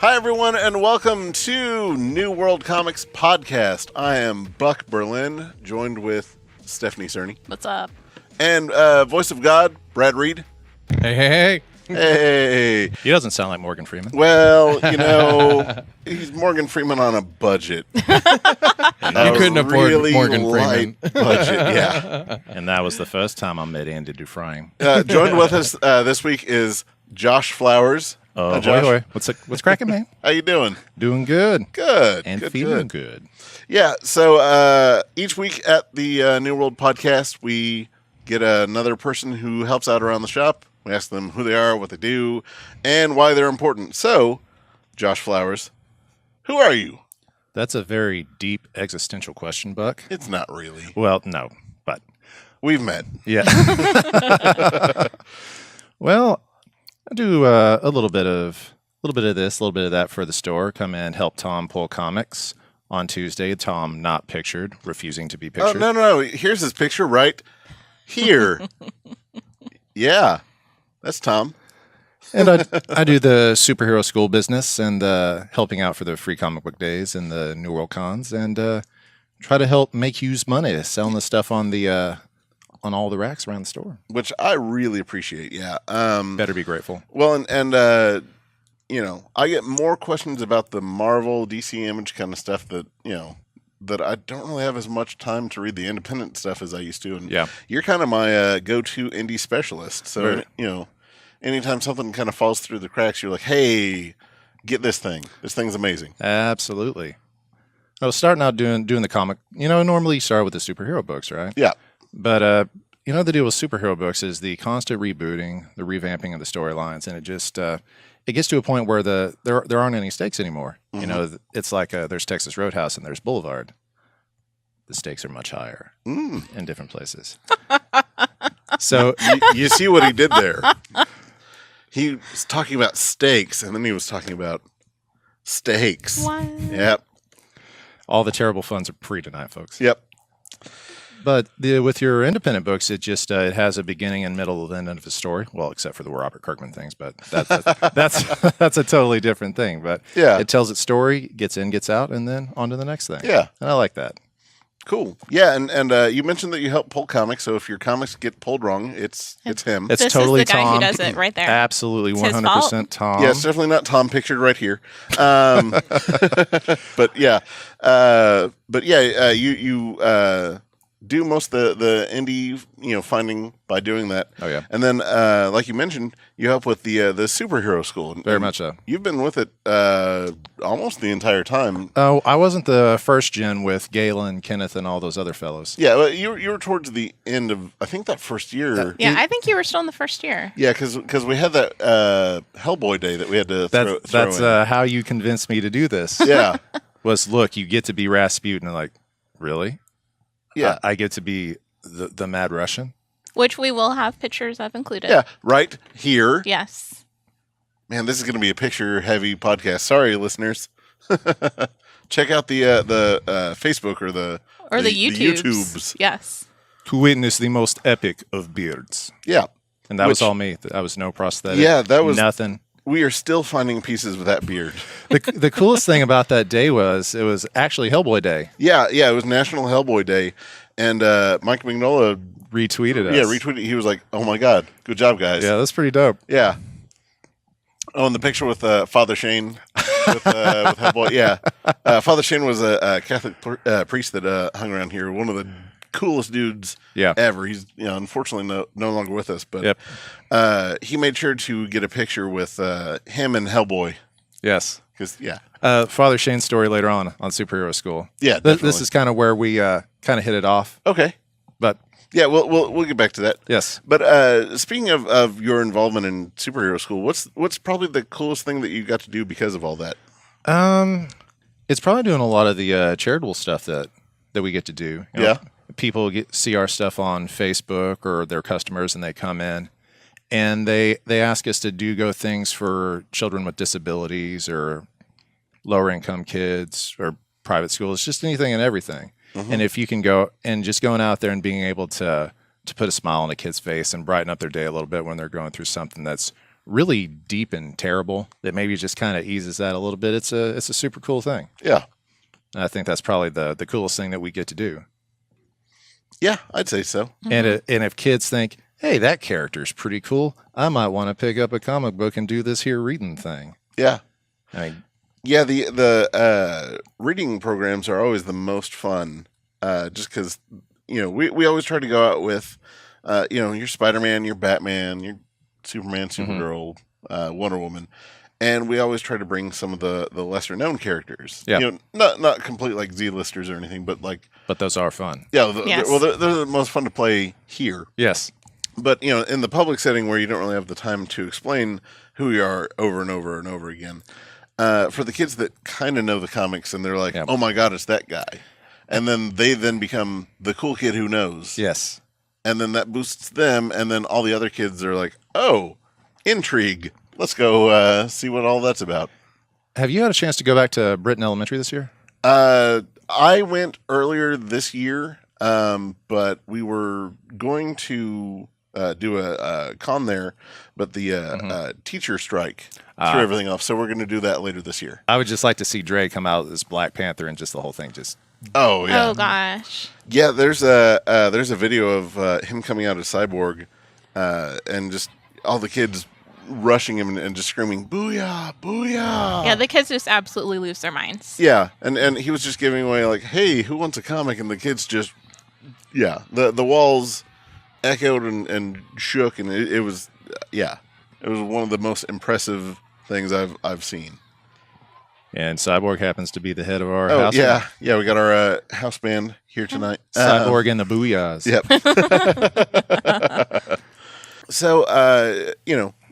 Hi, everyone, and welcome to New World Comics Podcast. I am Buck Berlin, joined with Stephanie Cerny. What's up? And voice of God, Brad Reed. Hey. Hey. He doesn't sound like Morgan Freeman. Well, you know, he's Morgan Freeman on a budget. You couldn't afford really Morgan light Freeman. budget, yeah. And that was the first time I met Andy Dufresne. Joined with us this week is Josh Flowers. Oh, Josh. boy. What's cracking, man? How you doing? Doing good. Good. And good, feeling good. Yeah, so each week at the New World Podcast, we get another person who helps out around the shop. We ask them who they are, what they do, and why they're important. So, Josh Flowers, who are you? That's a very deep existential question, Buck. It's not really. Well, no, but We've met. yeah. Well, I do a little bit of this, a little bit of that for the store. Come in, help Tom pull comics on Tuesday. Tom not pictured, refusing to be pictured. Oh, no. Here's his picture right here. Yeah, that's Tom. And I do the superhero school business and helping out for the free comic book days and the New World Cons, and try to help make use money selling the stuff on the on all the racks around the store. Which I really appreciate, yeah. Better be grateful. Well, and you know, I get more questions about the Marvel, DC Image kind of stuff that, you know, that I don't really have as much time to read the independent stuff as I used to. And Yeah. you're kind of my go-to indie specialist. So, Right. you know, anytime something kind of falls through the cracks, you're like, hey, get this thing. This thing's amazing. Absolutely. I was starting out doing the comic. You know, normally you start with the superhero books, right? Yeah. But you know, the deal with superhero books is the constant rebooting, the revamping of the storylines, and it just it gets to a point where there aren't any stakes anymore. Mm-hmm. You know, it's like there's Texas Roadhouse and there's Boulevard. The stakes are much higher in different places. So You see what he did there? He was talking about steaks, and then he was talking about steaks. What? Yep. all the terrible funds are pre tonight, folks. Yep. But with your independent books, it just it has a beginning and middle and end of a story. Well, except for the Robert Kirkman things, but that's that's a totally different thing. But Yeah. it tells its story, gets in, gets out, and then on to the next thing. Yeah. And I like that. Cool. Yeah, and you mentioned that you help pull comics, so if your comics get pulled wrong, it's him. It's This totally is the guy Tom. who does it right there. Absolutely, It's his 100% Tom. Yeah, it's definitely not Tom pictured right here. But yeah, you do most of the indie, you know, finding by doing that. Oh, yeah. And then, like you mentioned, you help with the superhero school. Very And much so. You've been with it almost the entire time. Oh, I wasn't the first gen with Galen, Kenneth, and all those other fellows. Yeah, well, you were towards the end of, I think, that first year. Yeah, I think you were still in the first year. Yeah, because we had that Hellboy day that we had to throw That's in. how you convinced me to do this. Yeah, Was look, you get to be Rasputin, and like, really? yeah, I get to be the Mad Russian. Which we will have pictures of included. yeah. Right here. Yes. Man, this is going to be a picture-heavy podcast. Sorry, listeners. Check out the Facebook or the YouTubes. Yes. To witness the most epic of beards. Yeah, And that was Which- all me. I was no prosthetic. Yeah, that was- nothing. we are still finding pieces of that beard. The coolest thing about that day was it was actually Hellboy Day. Yeah, it was National Hellboy Day, and Mike Mignola, Retweeted us. yeah, retweeted. He was like, "Oh my god, good job, guys." Yeah, that's pretty dope. Yeah. Oh, and the picture with Father Shane with Hellboy. Yeah, Father Shane was a Catholic priest that hung around here. One of the coolest dudes Yeah. ever. He's unfortunately no longer with us, but Yep. he made sure to get a picture with him and Hellboy Yes. because Father Shane's story later on Superhero School. Yeah, This definitely. is kind of where we kind of hit it off. Okay. But Yeah, we'll get back to that. yes. But speaking of your involvement in superhero school, what's probably the coolest thing that you got to do because of all that? It's probably doing a lot of the charitable stuff that we get to do. You know, Yeah. people see our stuff on Facebook or their customers, and they come in, and they ask us to go things for children with disabilities or lower income kids or private schools, just anything and everything. Mm-hmm. And if you can go and just going out there and being able to put a smile on a kid's face and brighten up their day a little bit when they're going through something that's really deep and terrible that maybe just kind of eases that a little bit. It's a super cool thing. Yeah. And I think that's probably the coolest thing that we get to do. Yeah, I'd say so. Mm-hmm. And if kids think, hey, that character's pretty cool, I might want to pick up a comic book and do this here reading thing. Yeah. I mean, yeah, the reading programs are always the most fun, just because, we always try to go out with, your Spider-Man, your Batman, your Superman, Supergirl, Wonder Woman, and we always try to bring some of the lesser-known characters. Yeah. Not complete like Z-listers or anything, but like... But those are fun. Yeah, Yes. they're the most fun to play here. Yes. But, in the public setting where you don't really have the time to explain who you are over and over and over again, for the kids that kind of know the comics and they're like, oh my God, it's that guy. And then they become the cool kid who knows. Yes. And then that boosts them. And then all the other kids are like, oh, intrigue. Let's go see what all that's about. Have you had a chance to go back to Britain Elementary this year? I went earlier this year, but we were going to do a con there, but the teacher strike threw everything off. So we're going to do that later this year. I would just like to see Dre come out as Black Panther and just the whole thing just... Oh, yeah. Oh, gosh. Yeah, there's a video of him coming out as Cyborg and just all the kids rushing him and just screaming, "Booyah! Booyah!" Yeah, the kids just absolutely lose their minds. Yeah, and he was just giving away like, "Hey, who wants a comic?" And the kids just, the walls echoed and shook, and it was one of the most impressive things I've seen. And Cyborg happens to be the head of our house. Yeah, we got our house band here tonight. Cyborg and the Booyahs. Yep. So,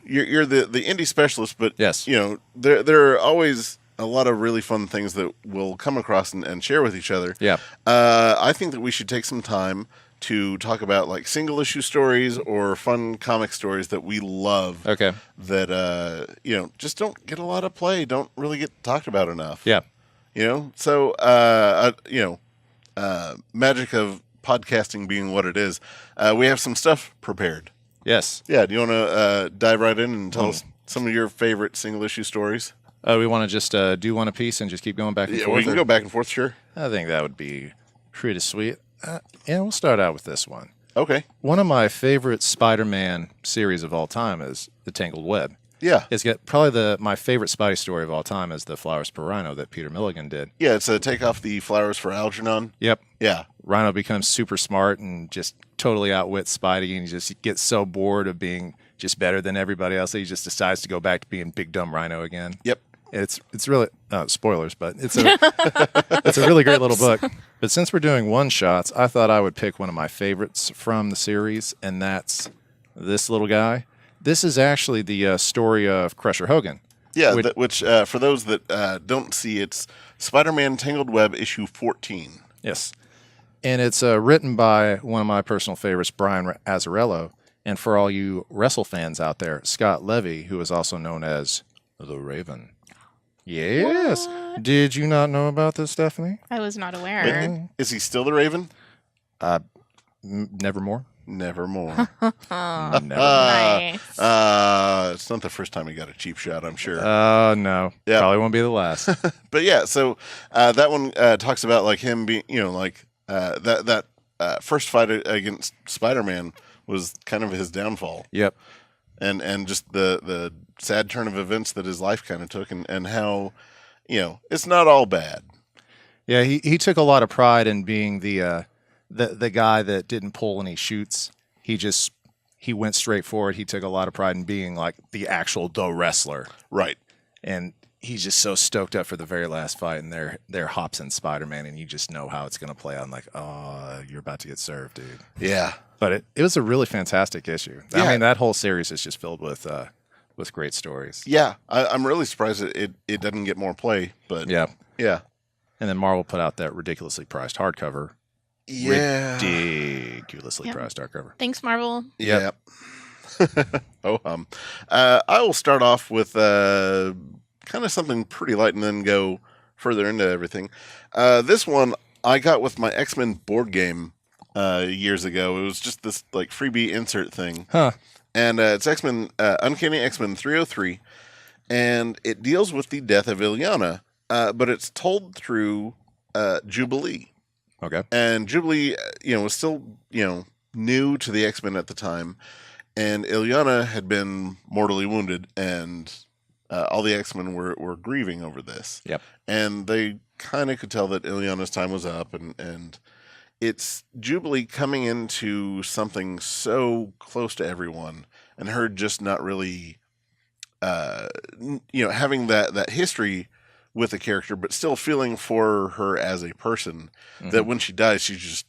you're the indie specialist, but yes, there are always a lot of really fun things that we'll come across and share with each other. Yeah. I think that we should take some time to talk about like single issue stories or fun comic stories that we love. Okay. That just don't get a lot of play, don't really get talked about enough. Yeah. So magic of podcasting being what it is, we have some stuff prepared. Yes. Yeah. Do you want to dive right in and tell us some of your favorite single issue stories? We want to just do one apiece and just keep going back and forth? We can go back and forth, sure. I think that would be pretty sweet. We'll start out with this one. Okay. One of my favorite Spider-Man series of all time is The Tangled Web. Yeah. It's got probably my favorite Spidey story of all time is The Flowers for Rhino that Peter Milligan did. Yeah, it's a take off the flowers for Algernon. Yep. Yeah. Rhino becomes super smart and just totally outwits Spidey, and he just gets so bored of being just better than everybody else that he just decides to go back to being big dumb Rhino again. Yep. It's really spoilers, but it's a really great little book. But since we're doing one shots, I thought I would pick one of my favorites from the series, and that's this little guy. This is actually the story of Crusher Hogan. Yeah, which for those that don't see, it's Spider-Man Tangled Web issue 14. Yes, and it's written by one of my personal favorites, Brian Azzarello, and for all you wrestle fans out there, Scott Levy, who is also known as the Raven. Yes. What? Did you not know about this, Stephanie? I was not aware. Is he still the Raven? Nevermore. Nevermore. Never. Nice. It's not the first time he got a cheap shot, I'm sure. No. Yeah. Probably won't be the last. But yeah, so that one talks about like him being, that first fight against Spider-Man was kind of his downfall. Yep. And just the sad turn of events that his life kind of took, and how, it's not all bad. Yeah, he took a lot of pride in being the guy that didn't pull any shoots. He went straight forward. He took a lot of pride in being like the wrestler. Right. And he's just so stoked up for the very last fight, and they're Hops and Spider-Man, and you just know how it's going to play out. I'm like, oh, you're about to get served, dude. Yeah. But it was a really fantastic issue. Yeah. I mean, that whole series is just filled with great stories. Yeah. I'm really surprised it doesn't get more play, but Yeah. Yeah. And then Marvel put out that ridiculously priced hardcover. Yeah. Ridiculously priced hardcover. Thanks, Marvel. Yep. I will start off with kind of something pretty light and then go further into everything. This one I got with my X-Men board game years ago. It was just this like freebie insert thing. Huh. And it's X-Men, Uncanny X-Men 303, and it deals with the death of Ilyana, but it's told through Jubilee. Okay. And Jubilee, was still, new to the X-Men at the time, and Ilyana had been mortally wounded, and all the X-Men were grieving over this. Yep. And they kind of could tell that Ilyana's time was up, and it's Jubilee coming into something so close to everyone, and her just not really, having that history with the character, but still feeling for her as a person, that when she dies, she's just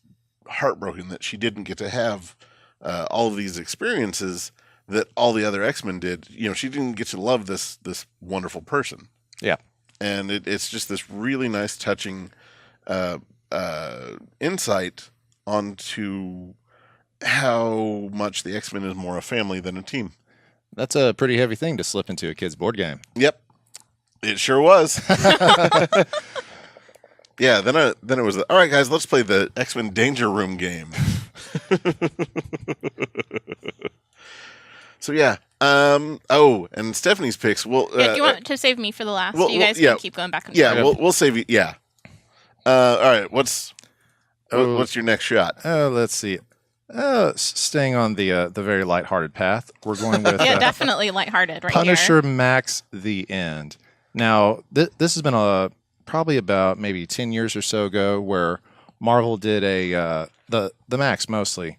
heartbroken that she didn't get to have all of these experiences that all the other X-Men did. She didn't get to love this wonderful person. Yeah. And it's just this really nice, touching insight onto how much the X-Men is more a family than a team. That's a pretty heavy thing to slip into a kid's board game. Yep. It sure was. Yeah, then it was, all right, guys, let's play the X-Men Danger Room game. So, yeah. And Stephanie's picks. Well, do you want to save me for the last? You guys can keep going back and forth. Yeah, we'll save you. Yeah. All right, what's your next shot? Let's see. Staying on the very lighthearted path, we're going with definitely lighthearted right Punisher here. Max the End. Now, this has been probably about maybe 10 years or so ago, where Marvel did the Max mostly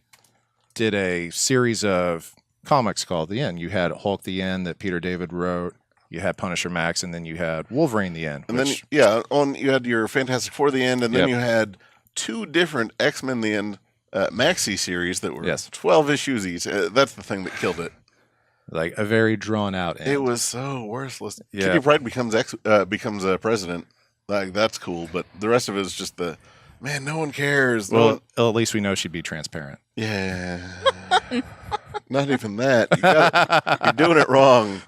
did a series of comics called The End. You had Hulk the End that Peter David wrote. You had Punisher Max, and then you had Wolverine the End. And then you had your Fantastic Four the End, and then you had two different X-Men the End maxi series that were 12 issues each. That's the thing that killed it. Like a very drawn out end. It was so worthless. Yeah. Kitty Pryde becomes a president. Like, that's cool, but the rest of it is just man, no one cares. Well, at least we know she'd be transparent. Yeah. Not even that. You're doing it wrong.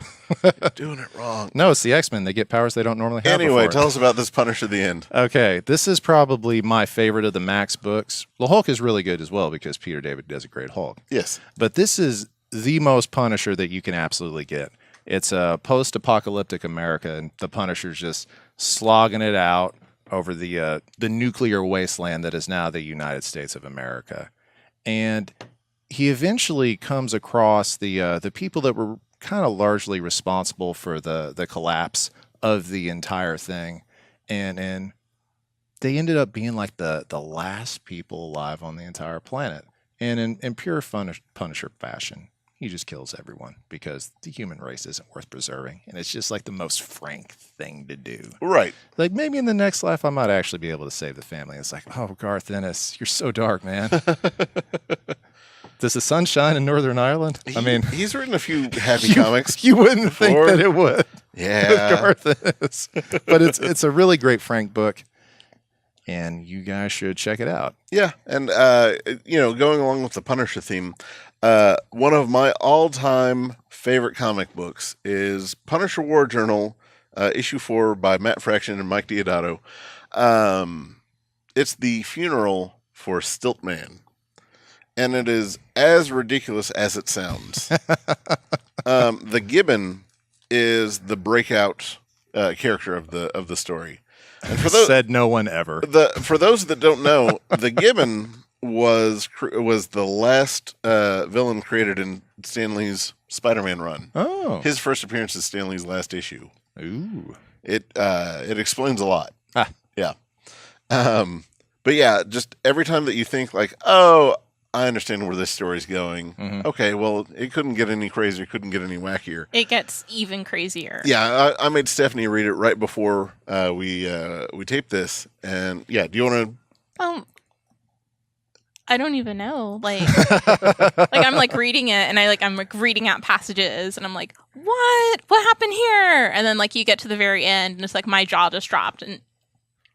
You're doing it wrong. No, it's the X-Men. They get powers they don't normally have. Anyway, tell us about this Punisher the End. Okay, this is probably my favorite of the Max books. The Hulk is really good as well because Peter David does a great Hulk. Yes. But this is the most Punisher that you can absolutely get. It's a post-apocalyptic America, and the Punisher's just slogging it out over the nuclear wasteland that is now the United States of America. And he eventually comes across the people that were kind of largely responsible for the collapse of the entire thing, and they ended up being like the last people alive on the entire planet. And in pure Punisher fashion, he just kills everyone because the human race isn't worth preserving, and it's just like the most frank thing to do. Right. Like, maybe in the next life I might actually be able to save the family. It's like, oh, Garth Ennis, you're so dark, man. Does the sun shine in Northern Ireland? He's written a few happy comics. You wouldn't think that it would. Yeah. With Garth Ennis. But it's a really great Frank book, and you guys should check it out. Yeah, and going along with the Punisher theme, one of my all-time favorite comic books is Punisher War Journal, issue 4 by Matt Fraction and Mike Deodato. It's the funeral for Stiltman, and it is as ridiculous as it sounds. The Gibbon is the breakout character of the story. And for those, said no one ever. For those that don't know, the Gibbon was the last villain created in Stan Lee's Spider-Man run. Oh, his first appearance is Stan Lee's last issue. Ooh, it explains a lot. Yeah. But yeah, just every time that you think like, oh, I understand where this story's going. Mm-hmm. Okay, well, it couldn't get any crazier, couldn't get any wackier. It gets even crazier. Yeah, I made Stephanie read it right before we taped this, and yeah, do you want to? I don't even know. Like I'm like reading it, and I'm like reading out passages, and I'm like, what happened here? And then like you get to the very end, and it's like my jaw just dropped, and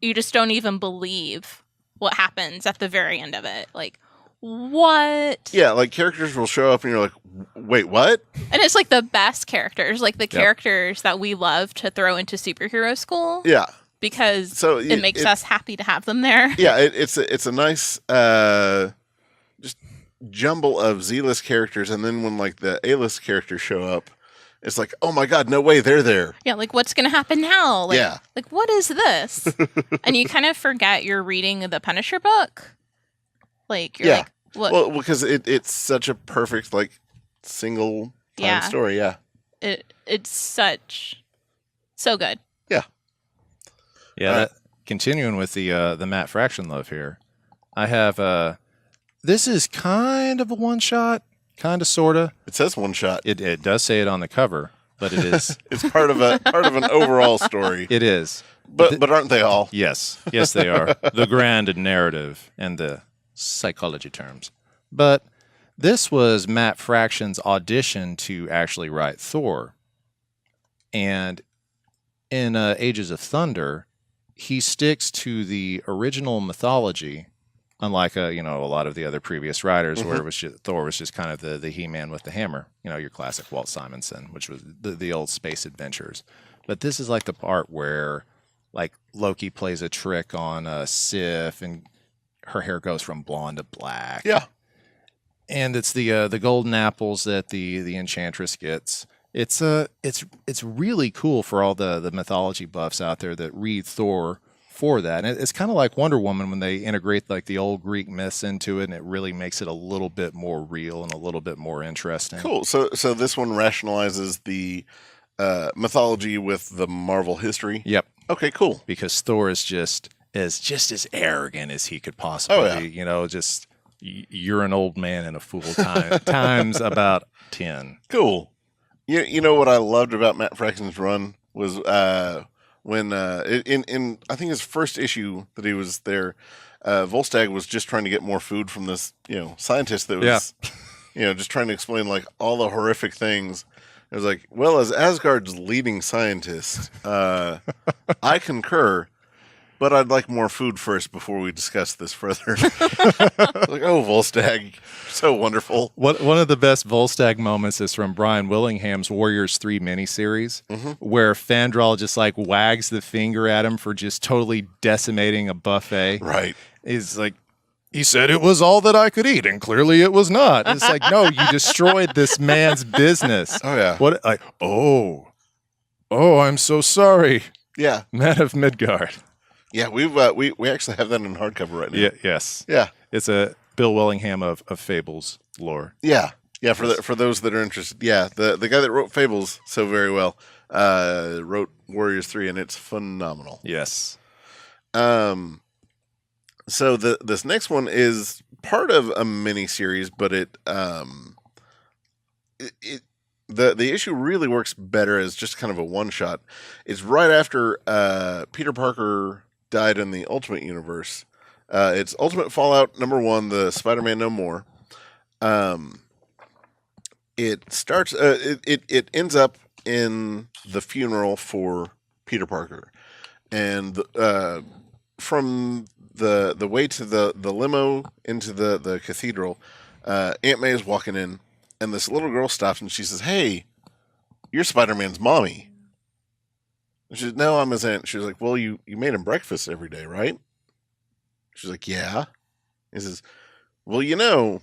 you just don't even believe what happens at the very end of it. Like, what? Yeah, like characters will show up and you're like, wait, what? And it's like the best characters, like the characters that we love to throw into superhero school. Yeah. Because it makes us happy to have them there. Yeah, it's a nice just jumble of Z-list characters, and then when like the A-list characters show up, it's like, oh my god, no way, they're there. Yeah, like what's gonna happen now? Like, Yeah. like what is this? And you kind of forget you're reading the Punisher book. Like you're like, what? Well, because it's such a perfect like single time story. Yeah. It's so good. Yeah. Yeah. Continuing with the Matt Fraction love here, I have this is kind of a one shot, kind of sorta. It says one shot. It does say it on the cover, but it is It's part of an overall story. it is. But aren't they all? Yes, they are. The grand narrative and the psychology terms. But this was Matt Fraction's audition to actually write Thor. And in Ages of Thunder, he sticks to the original mythology, unlike a lot of the other previous writers, where it was Thor was just kind of the He-Man with the hammer, your classic Walt Simonson, which was the old space adventures. But this is like the part where like Loki plays a trick on Sif, and her hair goes from blonde to black. Yeah. And it's the golden apples that the Enchantress gets. It's really cool for all the mythology buffs out there that read Thor for that. And it's kind of like Wonder Woman when they integrate like the old Greek myths into it, and it really makes it a little bit more real and a little bit more interesting. Cool. So this one rationalizes the mythology with the Marvel history. Yep. Okay, cool. Because Thor is just as arrogant as he could possibly be. Just you're an old man and a fool times about 10. Cool. You know what I loved about Matt Fraction's run was when in I think his first issue that he was there, Volstagg was just trying to get more food from this scientist that was just trying to explain like all the horrific things. It was like, well, as Asgard's leading scientist, I concur, but I'd like more food first before we discuss this further. Like, oh, Volstagg, so wonderful. One of the best Volstagg moments is from Brian Willingham's Warriors 3 miniseries, where Fandral just like wags the finger at him for just totally decimating a buffet. Right. He's like, he said it was all that I could eat, and clearly it was not. It's like, no, you destroyed this man's business. Oh, yeah. What? Like, oh, I'm so sorry. Yeah. Man of Midgard. Yeah, we actually have that in hardcover right now. Yeah. Yes. Yeah. It's a Bill Willingham of Fables lore. Yeah. Yeah. For those that are interested, yeah, the guy that wrote Fables so very well wrote Warriors 3, and it's phenomenal. Yes. So this next one is part of a mini series, but the issue really works better as just kind of a one shot. It's right after Peter Parker died in the Ultimate Universe. It's Ultimate Fallout #1, the Spider-Man No More. It starts. It ends up in the funeral for Peter Parker, and from the way to the limo into the cathedral, Aunt May is walking in, and this little girl stops and she says, "Hey, you're Spider-Man's mommy." And she says, "No, I'm his aunt." She was like, "Well, you made him breakfast every day, right?" She's like, "Yeah." He says, "Well,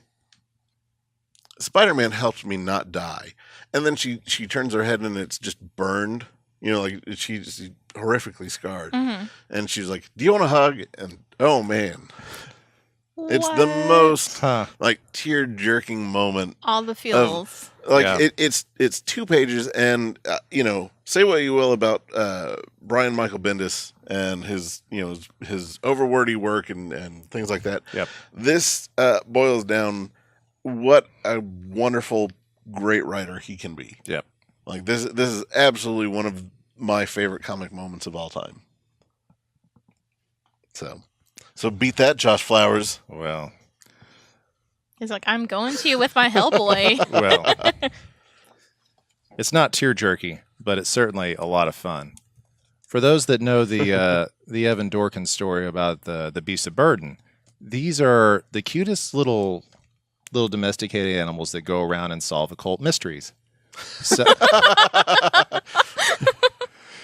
Spider-Man helped me not die." And then she turns her head and it's just burned, like she's horrifically scarred. Mm-hmm. And she's like, "Do you want a hug?" And oh man, it's the most like tear-jerking moment. All the feels. It's 2 pages, and say what you will about Brian Michael Bendis and his his overwordy work and things like that. Yep. This boils down what a wonderful, great writer he can be. Yep. Like this is absolutely one of my favorite comic moments of all time. So beat that, Josh Flowers. Well, He's like, I'm going to you with my Hellboy. well, it's not tear jerky, but it's certainly a lot of fun. For those that know the Evan Dorkin story about the beasts of burden, these are the cutest little domesticated animals that go around and solve occult mysteries. So,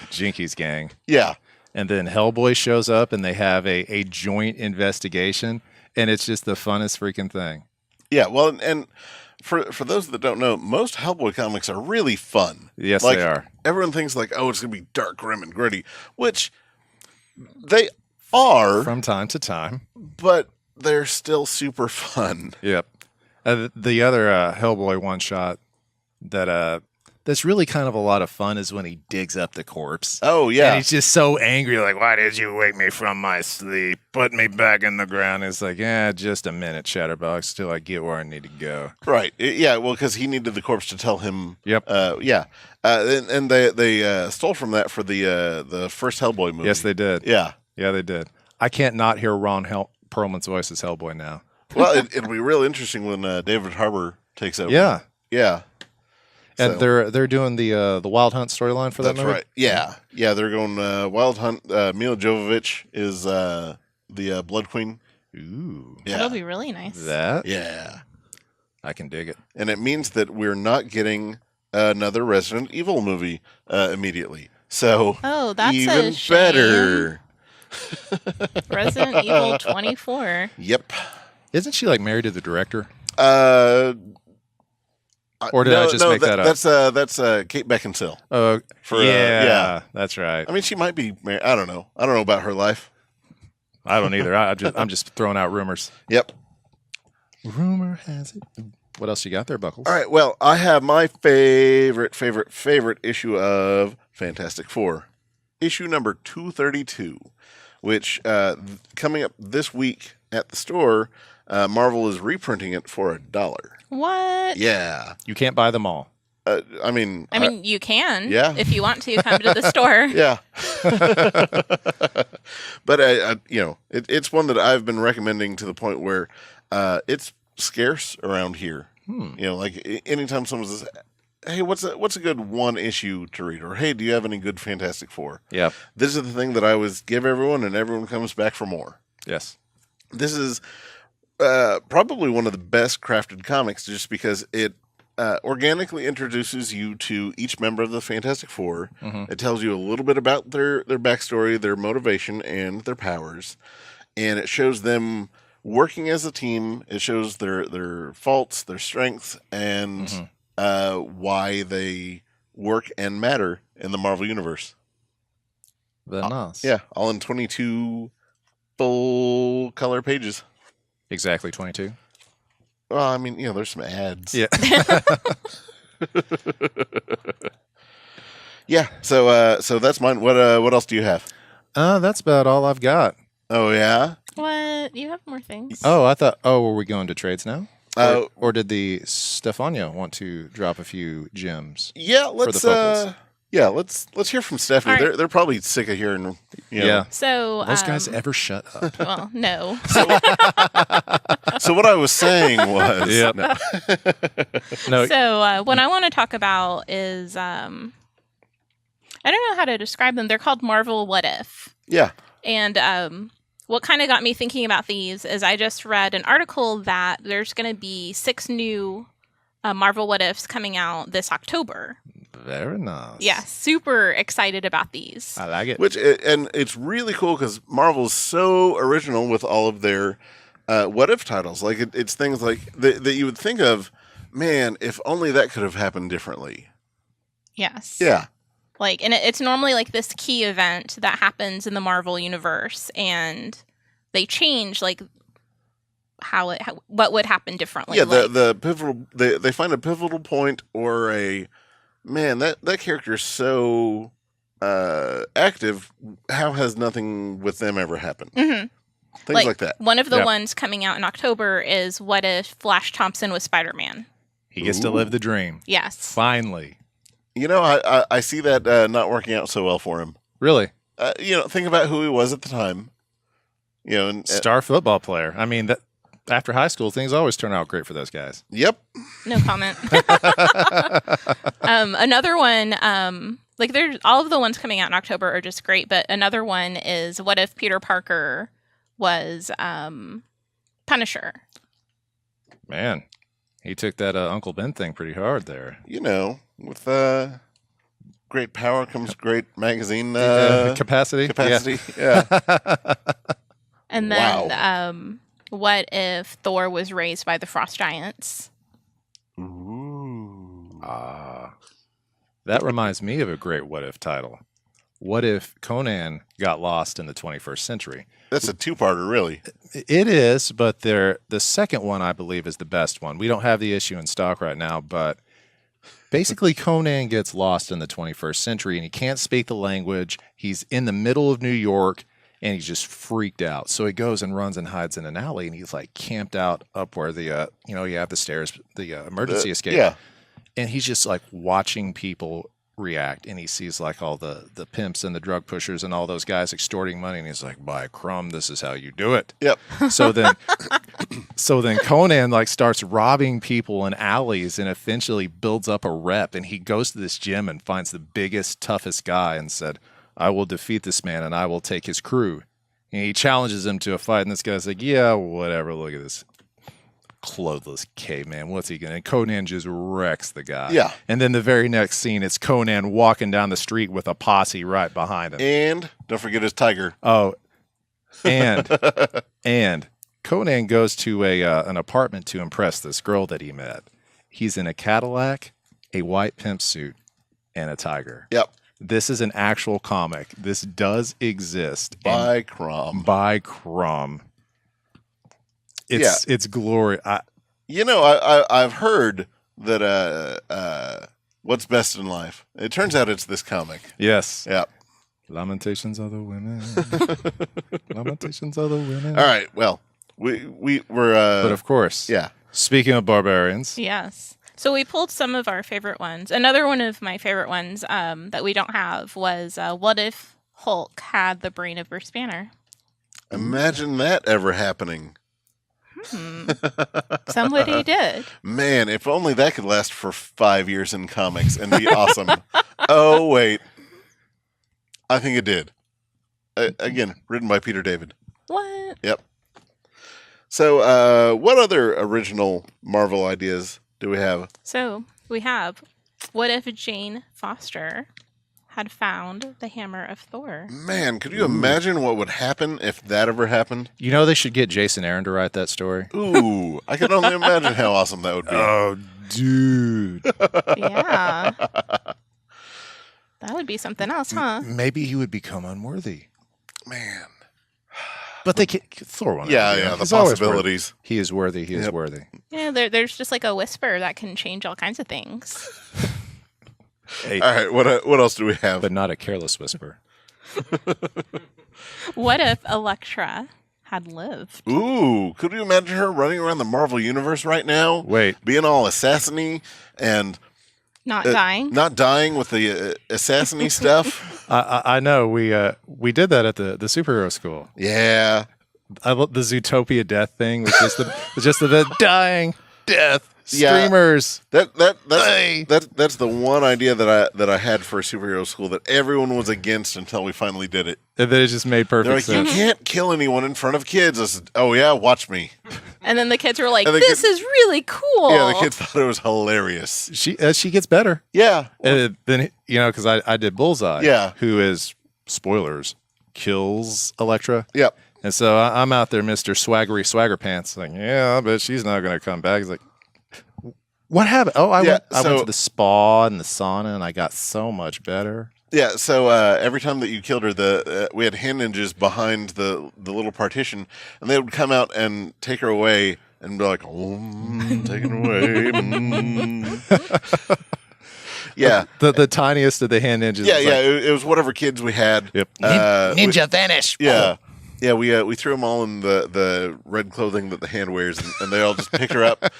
Jinkies gang. Yeah. And then Hellboy shows up and they have a joint investigation, and it's just the funnest freaking thing. Yeah, well, and for those that don't know, most Hellboy comics are really fun. Yes, Like, they are. Everyone thinks like, oh, it's gonna be dark, grim, and gritty, which they are, From time to time. but they're still super fun. Yep. The other Hellboy one shot that's really kind of a lot of fun is when he digs up the corpse. Oh yeah, And he's just so angry, like, why did you wake me from my sleep? Put me back in the ground. It's like, just a minute, Chatterbox, till I get where I need to go. right. Yeah, well, because he needed the corpse to tell him. Yep. Yeah, and they stole from that for the first Hellboy movie. Yes, they did. Yeah. Yeah, they did. I can't not hear Ron Perlman's voice as Hellboy now. Well, it'll be real interesting when David Harbour takes over. Yeah. Yeah. And So- they're doing the Wild Hunt storyline for that That's movie? right. Yeah. Yeah, they're going Wild Hunt. Mila Jovovich is the Blood Queen. Ooh. Yeah. That'll be really nice. That? Yeah. I can dig it. And it means that we're not getting another Resident Evil movie immediately. So Oh, that's even a shame. better. Resident Evil 24. Yep. Isn't she like married to the director? Or did I just make that up? That's Kate Beckinsale. For, yeah, that's right. I mean, she might be married. I don't know. I don't know about her life. I don't either. I'm just throwing out rumors. Yep. Rumor has it. What else you got there, Buckles? All right. Well, I have my favorite issue of Fantastic Four, issue number 232, which coming up this week at the store. Marvel is reprinting it for $1. What? Yeah. You can't buy them all. I mean, you can. Yeah. If you want to, come to the store. yeah. But it's one that I've been recommending to the point where it's scarce around here. You know, like anytime someone says, "Hey, what's a good one issue to read?" or "Hey, do you have any good Fantastic Four?" Yep. This is the thing that I always give everyone, and everyone comes back for more. Yes. This is probably one of the best crafted comics, just because it organically introduces you to each member of the Fantastic Four. It tells you a little bit about their backstory, their motivation, and their powers, and it shows them working as a team. It shows their faults, their strengths, and why they work and matter in the Marvel Universe. Very nice. Yeah, all in 22 full color pages. Exactly 22. Well, I mean, there's some ads. Yeah. Yeah. So that's mine. What else do you have? That's about all I've got. Oh yeah. What? You have more things? Oh, I thought. Oh, were we going to trades now? Uh, Or did the Stefania want to drop a few gems? Yeah. Let's. vocals. Yeah. Let's hear from Stephanie. All right. They're probably sick of hearing. Yeah. So Those guys ever shut up? well, no. So what I was saying was. Yep. No. No. So what I want to talk about is I don't know how to describe them. They're called Marvel What If. Yeah. And what kind of got me thinking about these is I just read an article that there's going to be 6 new Marvel What Ifs coming out this October. Very nice. Yeah, super excited about these. I like it. And it's really cool because Marvel's so original with all of their what if titles. Like it's things like that you would think of, man, if only that could have happened differently. Yes. Yeah. Like, and it's normally like this key event that happens in the Marvel universe, and they change like what would happen differently. Yeah, like, the pivotal they find a pivotal point or a man that character is so active. How has nothing with them ever happened? Mhm. Things like that. One of the Yep. ones coming out in October is what if Flash Thompson was Spider-Man? He gets to Ooh. live the dream. Yes. Finally. I see that not working out so well for him. Really? Think about who he was at the time. And Star football player. I mean, that after high school, things always turn out great for those guys. yep. No comment. Another one, like there's all of the ones coming out in October are just great, but another one is what if Peter Parker was Punisher? Man, he took that Uncle Ben thing pretty hard there. With great power comes great magazine Capacity? capacity. Yeah. And then What if Thor was raised by the frost giants? Ooh. That reminds me of a great what if title. What if Conan got lost in the 21st century? That's a two-parter, really. It is, but the second one, I believe, is the best one. We don't have the issue in stock right now, but basically Conan gets lost in the 21st century, and he can't speak the language. He's in the middle of New York, and he's just freaked out. So he goes and runs and hides in an alley, and he's like camped out up where the, you have the stairs, the emergency escape. Yeah. And he's just like watching people react, and he sees like all the pimps and the drug pushers and all those guys extorting money, and he's like, by crumb, this is how you do it. Yep. So then Conan like starts robbing people in alleys and eventually builds up a rep, and he goes to this gym and finds the biggest, toughest guy and said, I will defeat this man and I will take his crew. And he challenges him to a fight, and this guy's like, yeah, whatever, look at this clothless caveman. What's he gonna? And Conan just wrecks the guy. Yeah. And then the very next scene, it's Conan walking down the street with a posse right behind him. And don't forget his tiger. Oh, and Conan goes to an apartment to impress this girl that he met. He's in a Cadillac, a white pimp suit, and a tiger. Yep. This is an actual comic. This does exist. By Crumb. By Crumb. It's glory. I've heard that what's best in life. It turns out it's this comic. Yes. Yeah. Lamentations of the women. Lamentations of the women. All right. Well, we're. But of course. Yeah. Speaking of barbarians. Yes. So we pulled some of our favorite ones. Another one of my favorite ones that we don't have was what if Hulk had the brain of Bruce Banner? Imagine that ever happening. Somebody did. Man, if only that could last for 5 years in comics and be awesome. Oh, wait. I think it did. Again, written by Peter David. What? Yep. So, what other original Marvel ideas do we have? So we have, what if Jane Foster had found the hammer of Thor? Man, could you imagine what would happen if that ever happened? You know they should get Jason Aaron to write that story. Ooh, I can only imagine how awesome that would be. Oh, dude. Yeah. That would be something else, huh? Maybe he would become unworthy. Man. But they can't. Thor won't. Yeah, the possibilities. He is worthy. He is worthy. Yeah, there's just like a whisper that can change all kinds of things. Hey, all right, what else do we have? But not a careless whisper. What if Elektra had lived? Ooh, could you imagine her running around the Marvel Universe right now? Wait. Being all assassin-y and... Not dying? Not dying with the assassin-y stuff? I know. We did that at the superhero school. Yeah. I love the Zootopia death thing, which is the dying death Yeah. streamers. That's the one idea that I had for a superhero school that everyone was against until we finally did it. And then it just made perfect They're like, sense. you can't kill anyone in front of kids. I said, oh yeah, watch me. And then the kids were like, And the this kids- is really cool. Yeah, the kids thought it was hilarious. She gets better. Yeah. And then because I did Bullseye. Yeah. Who is, spoilers, kills Elektra. Yep. And so I'm out there, Mr. Swaggery Swagger Pants, like, yeah, I bet she's not going to come back. He's like, what happened? Oh, I went to the spa and the sauna, and I got so much better. Yeah, so every time that you killed her, we had hand ninjas behind the little partition, and they would come out and take her away and be like, take it away. Yeah. The tiniest of the hand ninjas. Yeah, was yeah, like, it was whatever kids we had. Yep. Ninja vanish. Yeah. Yeah, we threw them all in the red clothing that the hand wears, and they all just picked her up,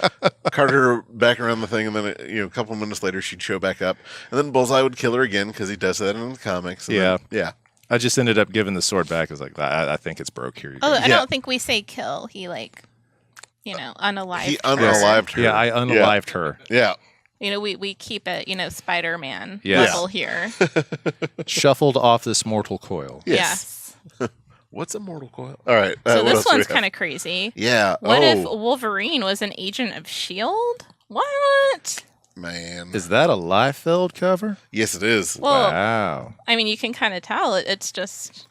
carted her back around the thing, and then a couple of minutes later she'd show back up, and then Bullseye would kill her again because he does that in the comics. And Yeah. then, yeah. I just ended up giving the sword back. I was like, I think it's broke here. You Oh, go. I Yeah. don't think we say kill. He unalived. He her. unalived her. Yeah, I unalived her. Yeah. We keep it, Spider-Man Yes. level here. Shuffled off this mortal coil. Yes. Yes. What's a mortal coil? All right. So what this else do we one's have? kind of crazy. Yeah. What if Wolverine was an agent of S.H.I.E.L.D.? What? Man. Is that a Liefeld cover? Yes, it is. Well, Wow. I mean, you can kind of tell it's just,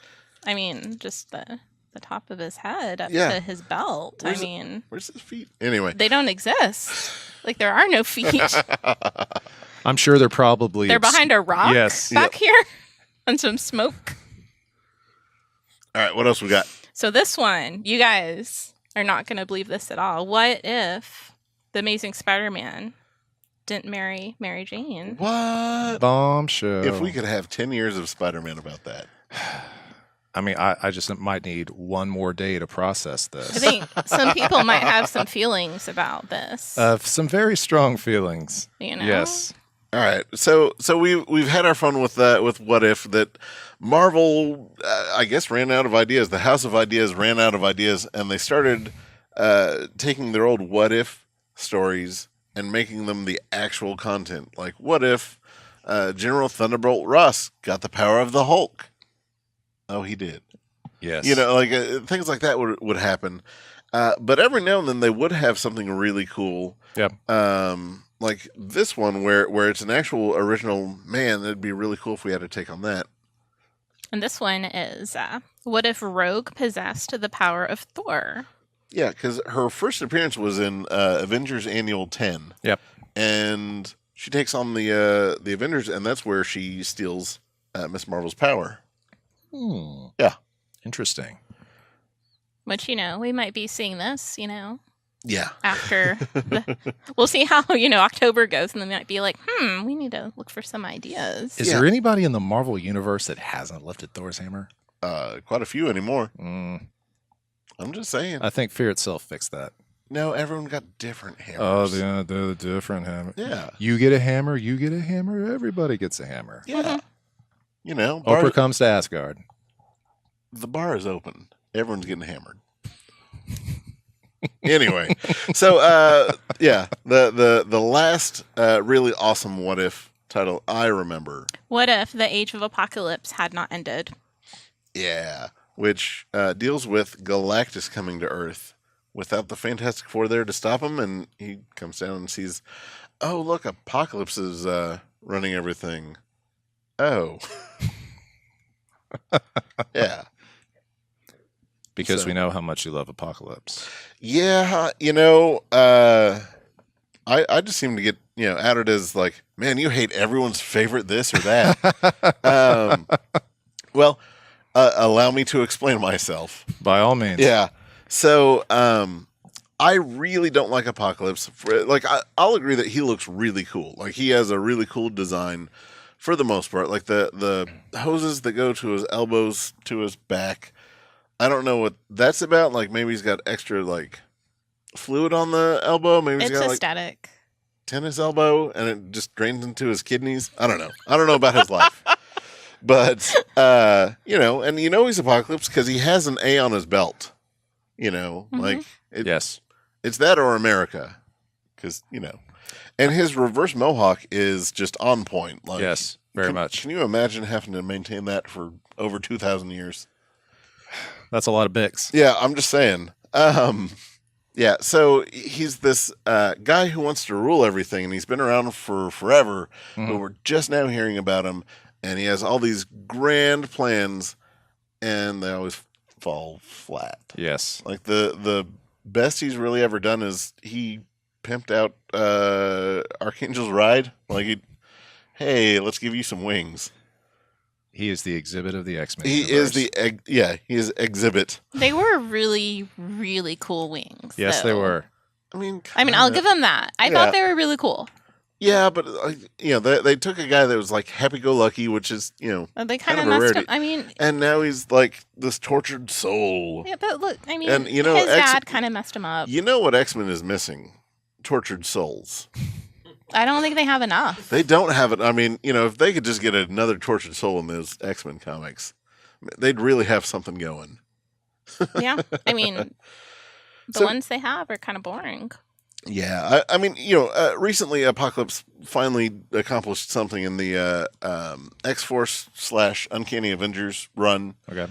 just the the top of his head up Yeah. to his belt. Where's I mean, Where's his feet? Anyway. they don't exist. Like, there are no feet. I'm sure they're probably They're behind a rock Yes. back here and some smoke. All right, what else we got? So this one, you guys are not going to believe this at all. What if the Amazing Spider-Man didn't marry Mary Jane? What? bombshell. If we could have 10 years of Spider-Man about that. I mean, I just might need one more day to process I this. think some people might have some feelings about this. Some very strong feelings. You know? Yes. All right, so we've had our fun with what if that Marvel, I guess, ran out of ideas. The House of Ideas ran out of ideas, and they started taking their old what if stories and making them the actual content. Like, what if General Thunderbolt Ross got the power of the Hulk? Oh, he did. Yes. You know, like things like that would happen. But every now and then they would have something really cool. Yep. Like this one where it's an actual original man. It'd be really cool if we had a take on that. And this one is, what if Rogue possessed the power of Thor? Yeah, because her first appearance was in Avengers Annual 10. Yep. And she takes on the Avengers, and that's where she steals Miss Marvel's power. Yeah. Interesting. Which, you know, we might be seeing this, you know, Yeah. after we'll see how, you know, October goes, and they might be like, we need to look for some ideas. Is there anybody in the Marvel universe that hasn't lifted Thor's hammer? Quite a few anymore. Mm, I'm just saying. I think Fear itself fixed that. No, everyone got different hammers. Oh, they're the different hammer. Yeah. You get a hammer, you get a hammer, everybody gets a hammer. Yeah. You know, Oprah comes to Asgard. the bar is open. Everyone's getting hammered. Anyway, so yeah, the last really awesome what if title I remember. What if the Age of Apocalypse had not ended? Yeah, which deals with Galactus coming to Earth without the Fantastic Four there to stop him, and he comes down and sees, oh look, Apocalypse is running everything. Oh, yeah. Because So- we know how much you love Apocalypse. Yeah, you know, I just seem to get, you know, outed as like, man, you hate everyone's favorite this or that. Well, allow me to explain myself. By all means. Yeah. So, I really don't like Apocalypse. Like, I'll agree that he looks really cool. Like, he has a really cool design for the most part. Like, the hoses that go to his elbows, to his back. I don't know what that's about. Like, maybe he's got extra, like, fluid on the elbow. Maybe he's It's got, like, aesthetic. tennis elbow and it just drains into his kidneys. I don't know. I don't know about his life. But, you know, and you know he's Apocalypse because he has an A on his belt. You know, like, Yes. it's that or America. Because, you know. And his reverse mohawk is just on point. Like, Yes. Very much. Can you imagine having to maintain that for over 2,000 years? That's a lot of Bics. Yeah, I'm just saying. Yeah, so he's this guy who wants to rule everything, and he's been around for forever, but we're just now hearing about him, and he has all these grand plans, and they always fall flat. Yes. Like, the best he's really ever done is he pimped out Archangel's Ride. Like, hey, let's give you some wings. He is the exhibit of the X-Men. He universe. is he is exhibit. They were really, really cool wings. Yes, they though. were. I mean, I'll kinda. give them that. I Yeah. thought they were really cool. Yeah, but you know, they took a guy that was like happy-go-lucky, which is, you know, They Kind kind of of a messed rarity. up. I mean, and now he's like this tortured soul. yeah, but look, I mean, And, you know, his dad kind of messed him up. You know what X-Men is missing? Tortured souls. I don't think they have enough. They don't have it. I mean, you know, if they could just get another tortured soul in those X-Men comics, they'd really have something going. Yeah, I mean, the So- ones they have are kind of boring. Yeah, I mean, you know, recently Apocalypse finally accomplished something in the X-Force / Uncanny Avengers run. Okay.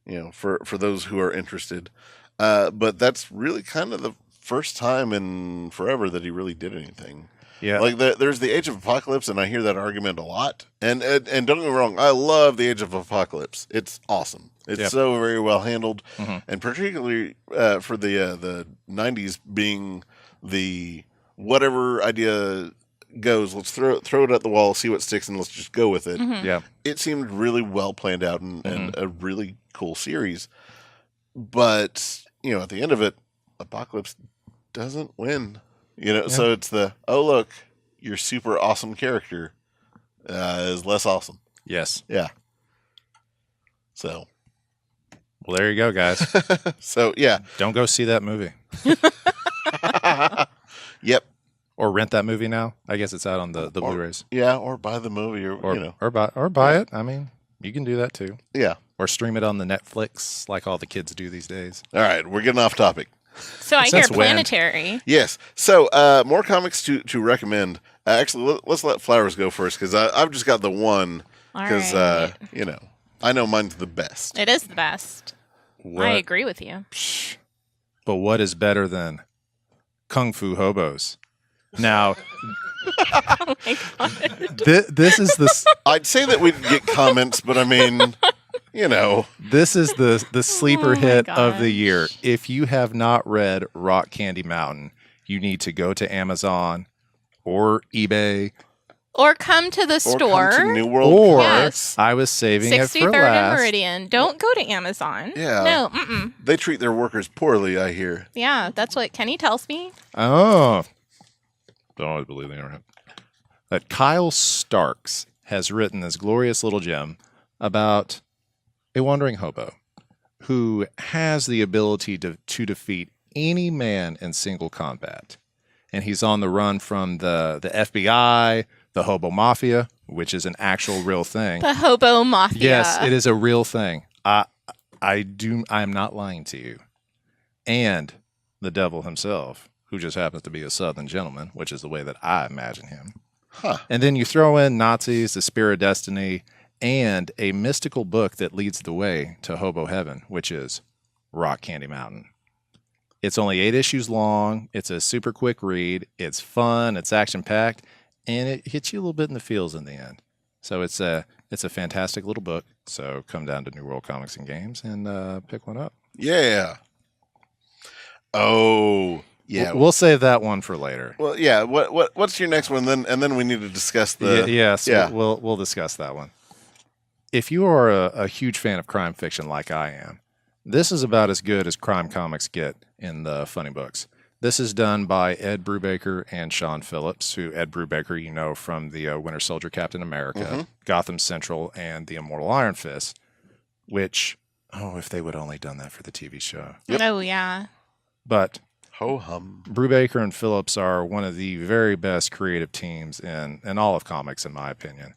You know, for those who are interested. But that's really kind of the first time in forever that he really did anything. Yeah. Like there's the Age of Apocalypse, and I hear that argument a lot. And don't get me wrong, I love the Age of Apocalypse. It's awesome. It's so very well handled, and particularly for the '90s being the whatever idea goes, let's throw it at the wall, see what sticks, and let's just go with it. Yeah. It seemed really well planned out and a really cool series. But at the end of it, Apocalypse doesn't win. So it's look, your super awesome character is less awesome. Yes. Yeah. So. Well, there you go, guys. So yeah. Don't go see that movie. Yep. Or rent that movie now. I guess it's out on the Blu-rays. Yeah, or buy the movie, or buy it. I mean, you can do that too. Yeah. Or stream it on the Netflix, like all the kids do these days. All right, we're getting off topic. So I hear Planetary. Yes. So more comics to recommend. Actually, let's let Flowers go first because I've just got the one because I know mine's the best. It is the best. I agree with you. But what is better than Kung Fu Hobos? Now, oh my God. This is the. I'd say that we'd get comments, but I mean, this is the sleeper hit gosh. of the year. If you have not read Rock Candy Mountain, you need to go to Amazon or eBay. Or come to the store. Come to New World. Or yes. I was saving it for 63rd last. and Meridian. Don't go to Amazon. Yeah. No. Mm-mm. They treat their workers poorly, I hear. Yeah, that's what Kenny tells me. Oh. Don't always believe the internet. That Kyle Starks has written this glorious little gem about a wandering hobo who has the ability to defeat any man in single combat. And he's on the run from the FBI, the Hobo Mafia, which is an actual real thing. The Hobo Mafia. Yes, it is a real thing. I'm not lying to you. And the devil himself, who just happens to be a Southern gentleman, which is the way that I imagine him. Huh. And then you throw in Nazis, the Spear of Destiny, and a mystical book that leads the way to Hobo Heaven, which is Rock Candy Mountain. It's only 8 issues long. It's a super quick read. It's fun. It's action-packed. And it hits you a little bit in the feels in the end. So it's a fantastic little book. So come down to New World Comics and Games and pick one up. Yeah. Oh, yeah. We'll save that one for later. Well, yeah. What's your next one? Then we need to discuss the. Yes. Yeah. We'll discuss that one. If you are a huge fan of crime fiction like I am, this is about as good as crime comics get in the funny books. This is done by Ed Brubaker and Sean Phillips, who Ed Brubaker, from the Winter Soldier Captain America, Gotham Central, and the Immortal Iron Fist, which, if they would only done that for the TV show. Yep. Oh, yeah. But ho-hum. Brubaker and Phillips are one of the very best creative teams in all of comics, in my opinion.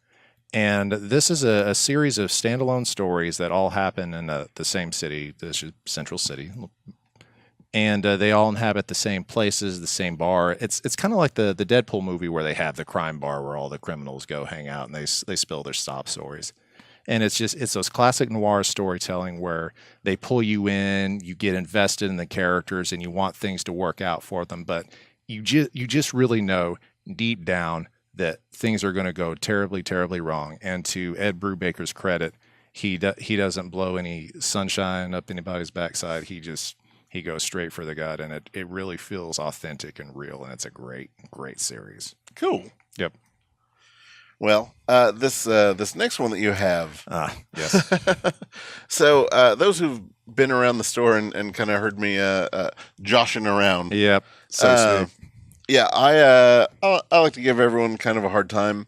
And this is a series of standalone stories that all happen in the same city, the Central City. And they all inhabit the same places, the same bar. It's kind of like the Deadpool movie where they have the crime bar where all the criminals go hang out and they spill their sob stories. And it's those classic noir storytelling where they pull you in, you get invested in the characters, and you want things to work out for them. But you just really know deep down that things are going to go terribly, terribly wrong. And to Ed Brubaker's credit, he doesn't blow any sunshine up anybody's backside. He goes straight for the gut, and it really feels authentic and real, and it's a great, great series. Cool. Yep. Well, this next one that you have. Yes. So those who've been around the store and kind of heard me joshing around. Yep. So sweet. Yeah, I like to give everyone kind of a hard time,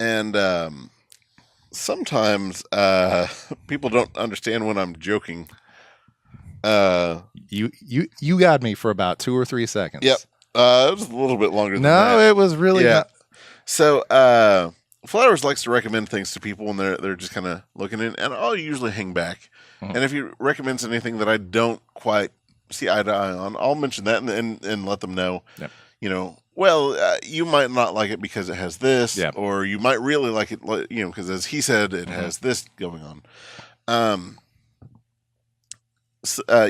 and sometimes people don't understand when I'm joking. You got me for about 2 or 3 seconds. Yep. It was a little bit longer than that. No, it was really not. So Flowers likes to recommend things to people when they're just kind of looking in, and I'll usually hang back. Mm-hmm. And if he recommends anything that I don't quite see eye to eye on, I'll mention that and let them know. Yep. You might not like it because it has this, Yep. or you might really like it, because as he said, it has this going on.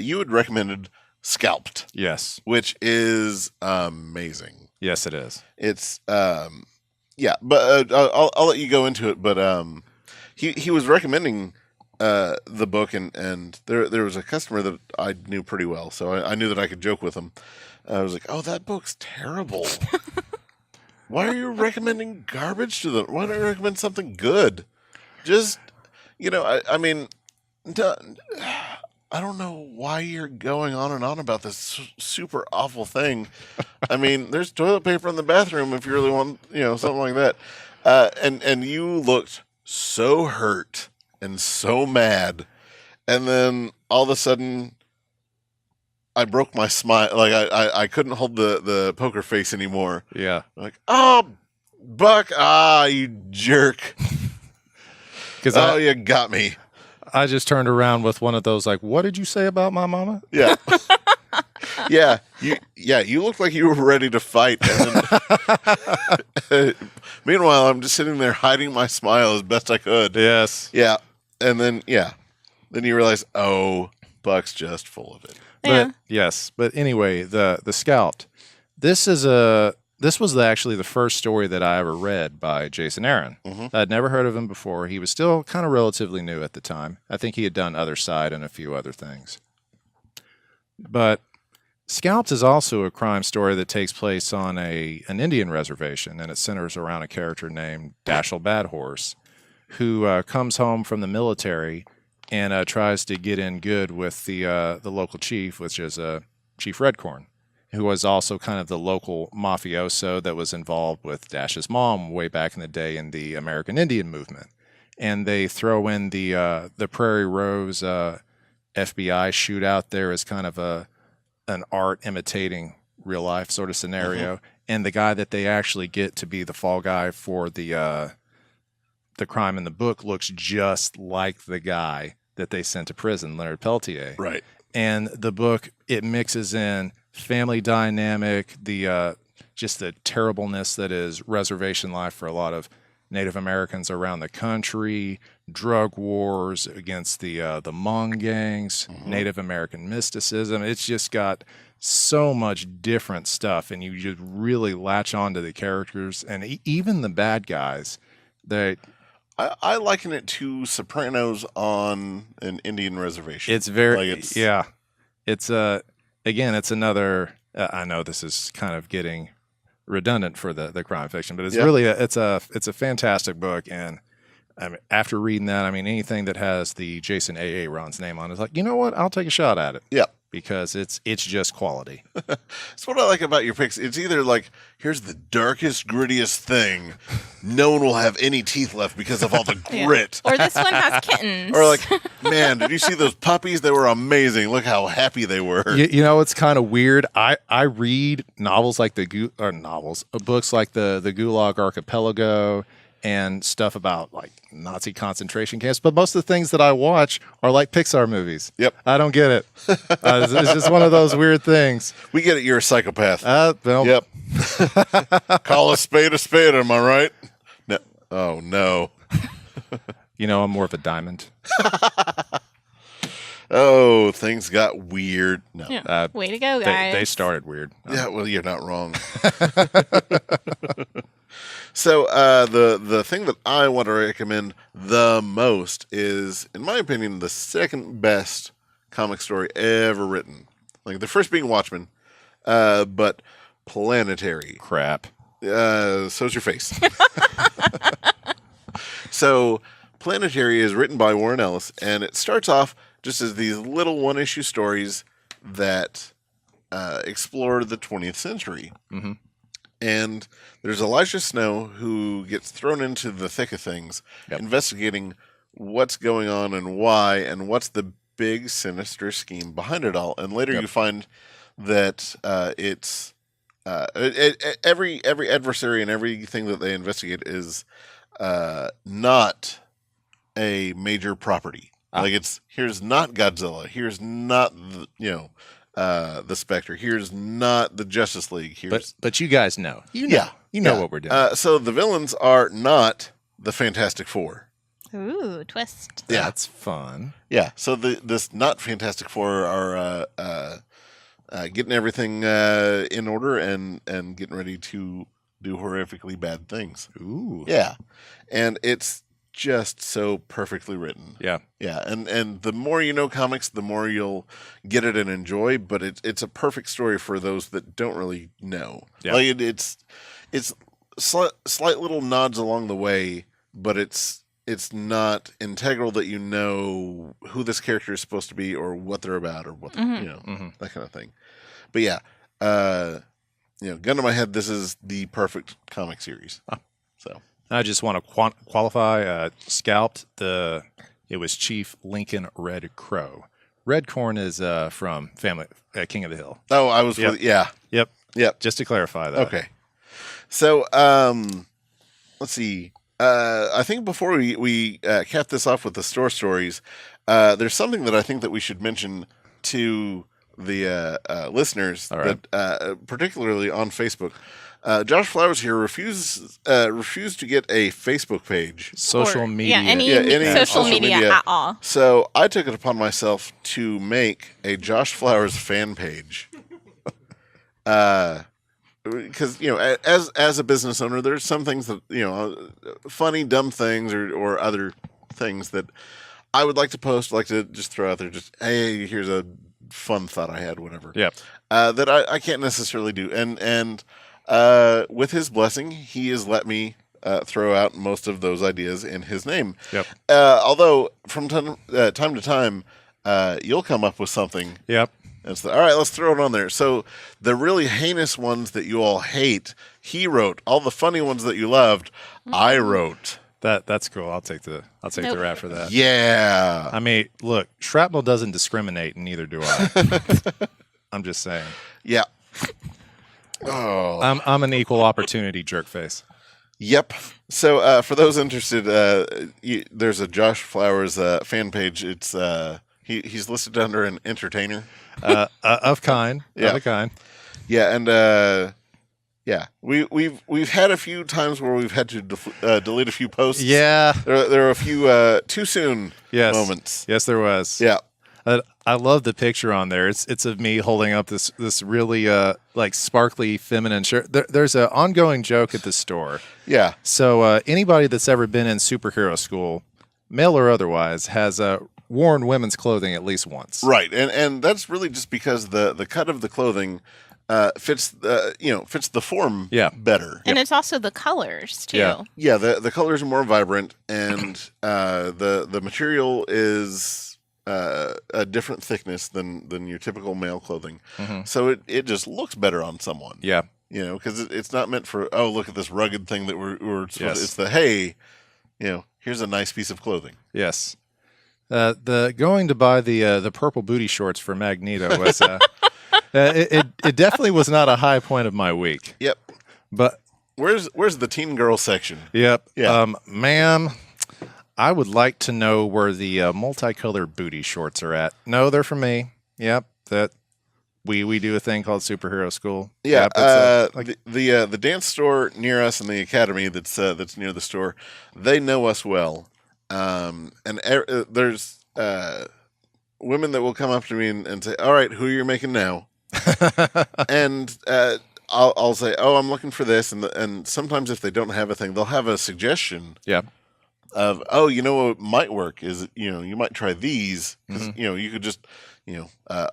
You had recommended Scalped. Yes. Which is amazing. Yes, it is. It's yeah, but I'll let you go into it. But he was recommending the book, and there was a customer that I knew pretty well, so I knew that I could joke with him. I was like, "Oh, that book's terrible. Why are you recommending garbage to them? Why don't you recommend something good? Just, I mean, I don't know why you're going on and on about this super awful thing. I mean, there's toilet paper in the bathroom if you really want, something like that. And you looked so hurt and so mad, and then all of a sudden, I broke my smile. Like I couldn't hold the poker face anymore. Yeah. Like, oh, Buck, you jerk. Because you got me. I just turned around with one of those, like, what did you say about my mama? Yeah. You looked like you were ready to fight. And then, meanwhile, I'm just sitting there hiding my smile as best I could. Yes. Yeah. And then, then you realize, oh, Buck's just full of it. Yeah. But anyway, the Scout. This was actually the first story that I ever read by Jason Aaron. Mm-hmm. I'd never heard of him before. He was still kind of relatively new at the time. I think he had done Other Side and a few other things. But Scalps is also a crime story that takes place on an Indian reservation, and it centers around a character named Dashiell Bad Horse, who comes home from the military and tries to get in good with the local chief, which is Chief Redcorn, who was also kind of the local mafioso that was involved with Dash's mom way back in the day in the American Indian movement. And they throw in the Prairie Rose FBI shootout there as kind of an art imitating real life sort of scenario. Mm-hmm. And the guy that they actually get to be the fall guy for the crime in the book looks just like the guy that they sent to prison, Leonard Peltier. Right. And the book, it mixes in family dynamic, just the terribleness that is reservation life for a lot of Native Americans around the country, drug wars against the Hmong gangs, mm-hmm. Native American mysticism. It's just got so much different stuff, and you just really latch onto the characters and even the bad guys. I liken it to Sopranos on an Indian reservation. It's very, yeah. It's again, it's another. I know this is kind of getting redundant for the crime fiction, but it's really it's a fantastic book. And I mean, after reading that, I mean, anything that has the Jason A. Ron's name on it is like, you know what? I'll take a shot at it. Yeah. Because it's just quality. That's what I like about your picks. It's either like, here's the darkest, grittiest thing. No one will have any teeth left because of all the grit. Or this one has kittens. Or like, man, did you see those puppies? They were amazing. Look how happy they were. You know, it's kind of weird. I read novels like books like the Gulag Archipelago and stuff about like Nazi concentration camps, but most of the things that I watch are like Pixar movies. Yep. I don't get it. It's just one of those weird things. We get it. You're a psychopath. Well, yep. Call a spade, am I right? No. Oh, no. You know, I'm more of a diamond. Oh, things got weird. No. Yeah. Way to go, guys. They started weird. Yeah, well, you're not wrong. So the thing that I want to recommend the most is, in my opinion, the second best comic story ever written. Like the first being Watchmen, but Planetary. Crap. So's your face. So Planetary is written by Warren Ellis, and it starts off just as these little one-issue stories that explore the 20th century. Mm-hmm. And there's Elijah Snow who gets thrown into the thick of things, investigating what's going on and why, and what's the big sinister scheme behind it all. And later you find that it's every adversary and everything that they investigate is not a major property. Like here's not Godzilla, here's not the Spectre, here's not the Justice League. But you guys know. You know what we're doing. So the villains are not the Fantastic Four. Ooh, twist. Yeah. That's fun. Yeah. So this not Fantastic Four are getting everything in order and getting ready to do horrifically bad things. Ooh. Yeah, and it's just so perfectly written. Yeah. Yeah, and the more you know comics, the more you'll get it and enjoy. But it's a perfect story for those that don't really know. Yeah. Like it's slight little nods along the way, but it's not integral that you know who this character is supposed to be or what they're about or what that kind of thing. But yeah, gun to my head, this is the perfect comic series. So I just want to qualify. Scalped it was Chief Lincoln Red Crow. Red Corn is from Family King of the Hill. oh, I was Yep. Yep. Just to clarify that. Okay. So let's see. I think before we cap this off with the store stories, there's something that I think that we should mention to the listeners, All right. that particularly on Facebook. Josh Flowers here refused to get a Facebook page. Social Or, media. Yeah, any social social media media. at all. So I took it upon myself to make a Josh Flowers fan page. Because as a business owner, there's some things that funny, dumb things or other things that I would like to post, like to just throw out there. Just hey, here's a fun thought I had, whatever. Yep. That I can't necessarily do, and with his blessing, he has let me throw out most of those ideas in his name. Yep. Although from time to time, you'll come up with something. Yep. And it's all right, let's throw it on there. So the really heinous ones that you all hate, he wrote. All the funny ones that you loved, I wrote. That's cool. I'll take the rap for that. Yeah. I mean, look, shrapnel doesn't discriminate, and neither do I. I'm just saying. Yeah. Oh. I'm an equal opportunity jerk face. Yep. So for those interested, there's a Josh Flowers fan page. It's he's listed under an entertainer. Of kind. Yeah. Of a kind. Yeah, and we've had a few times where we've had to delete a few posts. Yeah. There are a few too soon Yes. moments. Yes, there was. Yeah. I love the picture on there. It's of me holding up this really like sparkly feminine shirt. There's an ongoing joke at the store. Yeah. So anybody that's ever been in superhero school, male or otherwise, has worn women's clothing at least once. Right, and that's really just because the cut of the clothing fits the form better. And it's also the colors too. Yeah. Yeah, the colors are more vibrant, and the material is a different thickness than your typical male clothing. Mm-hmm. So it just looks better on someone. Yeah. Because it's not meant for look at this rugged thing that we're supposed Yes. It's the hey, here's a nice piece of clothing. Yes. The going to buy the purple booty shorts for Magneto was it definitely was not a high point of my week. Yep. But Where's the teen girl section? yep. Yeah. Ma'am, I would like to know where the multicolored booty shorts are at. No, they're for me. Yep. That we do a thing called superhero school. Yeah, Yep, the dance store near us and the academy that's near the store, they know us well, and there's women that will come up to me and say, "All right, who are you making now?" And I'll say, "Oh, I'm looking for this," and sometimes if they don't have a thing, they'll have a suggestion. Yeah. Of what might work is you might try these because you could just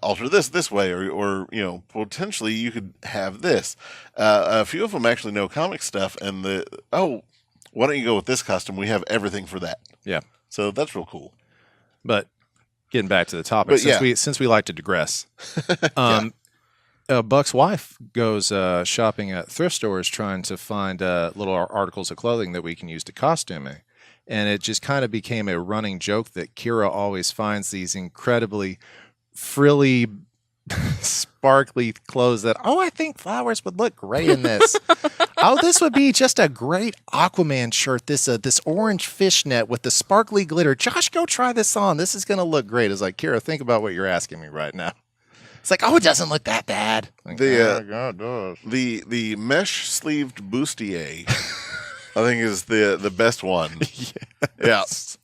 alter this way or potentially you could have this. A few of them actually know comic stuff and why don't you go with this costume? We have everything for that. Yeah. So that's real cool. But getting back to the topic, since we like to digress, Buck's wife goes shopping at thrift stores trying to find little articles of clothing that we can use to costuming. And it just kind of became a running joke that Kira always finds these incredibly frilly, sparkly clothes that, I think Flowers would look great in this. This would be just a great Aquaman shirt, this orange fishnet with the sparkly glitter. Josh, go try this on. This is going to look great. It's like, Kira, think about what you're asking me right now. It's like, it doesn't look that bad. Like, God does. The mesh sleeved bustier, I think, is the best one. Yes.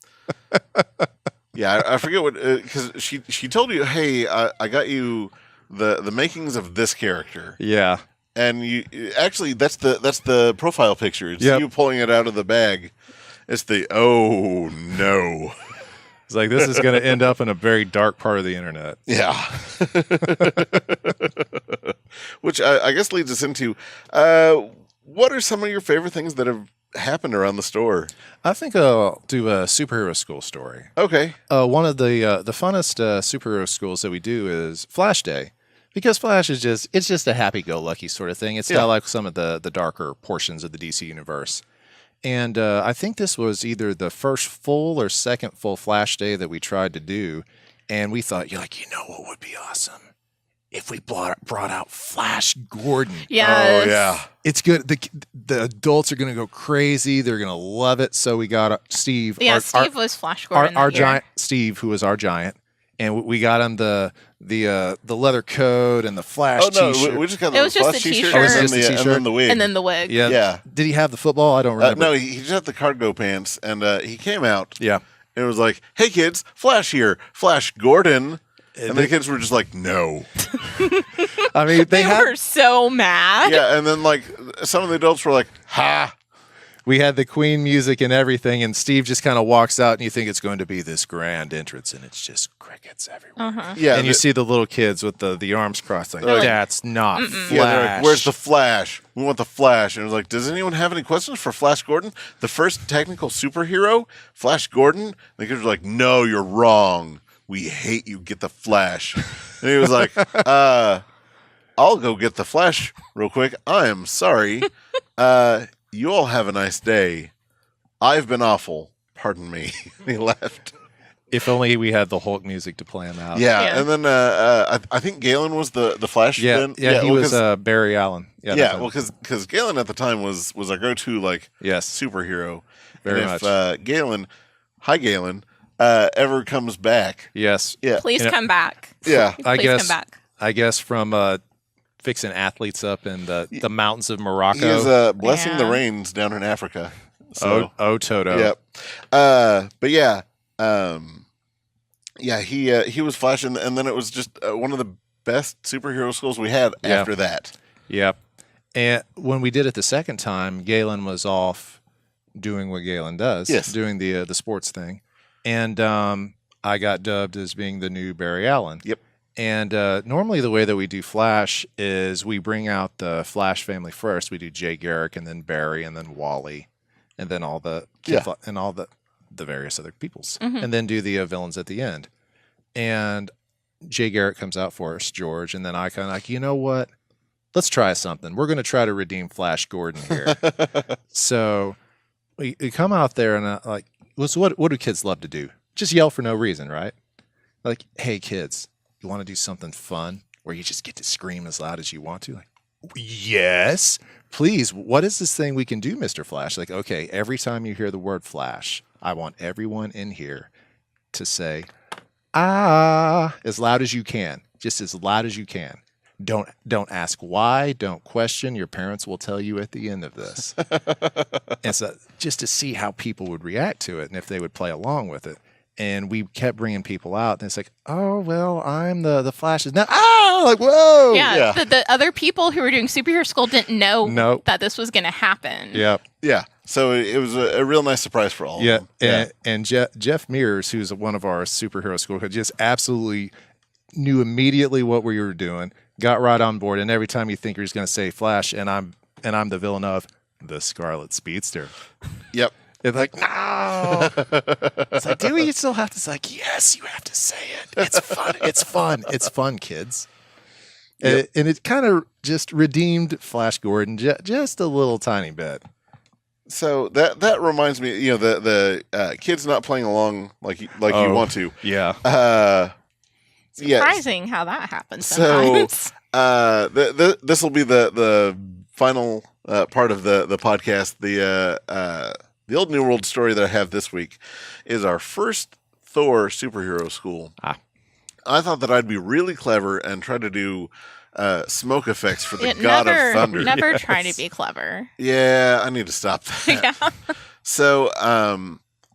Yeah. I forget what because she told you, hey, I got you the makings of this character. Yeah. And you actually that's the profile picture. It's you pulling it out of the bag. It's the oh no. It's like this is going to end up in a very dark part of the internet. Yeah. Which I guess leads us into what are some of your favorite things that have happened around the store? I think I'll do a superhero school story. Okay. One of the funnest superhero schools that we do is Flash Day, because Flash is just a happy-go-lucky sort of thing. It's not like some of the darker portions of the DC universe. And I think this was either the first full or second full Flash Day that we tried to do, and we thought, you know what would be awesome? If we brought out Flash Gordon. Yes. Oh, yeah. It's good. The adults are going to go crazy. They're going to love it. So we got Steve. Yeah, Steve was Flash Gordon. Our giant, Steve, who was our giant. And we got him the leather coat and the Flash t-shirt. We just got It was the just Flash the t-shirt, t-shirt. and then the wig. And then the wig. Yeah. Did he have the football? I don't remember. No, he just had the cargo pants, and he came out. Yeah. And it was like, hey, kids, Flash here. Flash Gordon. And the kids were just like, no. I mean, They were so mad. Yeah, and then like some of the adults were like, ha. We had the Queen music and everything, and Steve just kind of walks out, and you think it's going to be this grand entrance, and it's just crickets everywhere. Uh-huh. Yeah, and you see the little kids with the arms crossed, like, that's not Flash. Yeah, they're like, where's the Flash? We want the Flash. And it was like, does anyone have any questions for Flash Gordon? The first technical superhero, Flash Gordon? And the kids were like, no, you're wrong. We hate you. Get the Flash. And he was like, I'll go get the Flash real quick. I am sorry. You all have a nice day. I've been awful. Pardon me. He left. If only we had the Hulk music to play him out. Yeah. And then I think Galen was the Flash. Yeah, then. he was Barry Allen. Yeah, well, because Galen at the time was our go-to superhero. Very and if, much. Galen, hi Galen, ever comes back. Yes. Yeah. Please come back. Yeah. Please come back. I guess from fixing athletes up in the mountains of Morocco. He is blessing the rains down in Africa. So, Toto. Yep. But yeah. He was Flash, and then it was just one of the best superhero schools we had after that. Yep. And when we did it the second time, Galen was off doing what Galen does, doing the sports thing. And I got dubbed as being the new Barry Allen. Yep. And normally the way that we do Flash is we bring out the Flash family first. We do Jay Garrick and then Barry and then Wally and then all the and all the various other peoples. Mm-hmm. And then do the villains at the end. And Jay Garrick comes out for us, George, and then I kind of like, you know what? Let's try something. We're going to try to redeem Flash Gordon here. So we come out there and what do kids love to do? Just yell for no reason, right? Like, hey, kids. You want to do something fun where you just get to scream as loud as you want to? Like, yes, please. What is this thing we can do, Mr. Flash? Like, okay, every time you hear the word Flash, I want everyone in here to say, as loud as you can, just as loud as you can. Don't ask why. Don't question. Your parents will tell you at the end of this. And so just to see how people would react to it and if they would play along with it. And we kept bringing people out, and it's like, oh, well, I'm the Flash. Now, like, whoa. Yeah. The other people who were doing superhero school didn't know that this was going to happen. Yeah. Yeah. So it was a real nice surprise for all of them. And Jeff Mears, who's one of our superhero school kids, just absolutely knew immediately what we were doing, got right on board. And every time you think he's going to say Flash, and I'm the villain of the Scarlet Speedster. Yep. It's like, no. It's like, do we still have to? It's like, yes, you have to say it. It's fun. It's fun. It's fun, kids. Yep. And it kind of just redeemed Flash Gordon just a little tiny bit. So that reminds me, the kids not playing along like you want to. Yeah. Surprising how that happens sometimes. So this will be the final part of the podcast. The old New World story that I have this week is our first Thor superhero school. I thought that I'd be really clever and try to do smoke effects for the God of Thunder. Never try to be clever. Yeah, I need to stop that. Yeah. So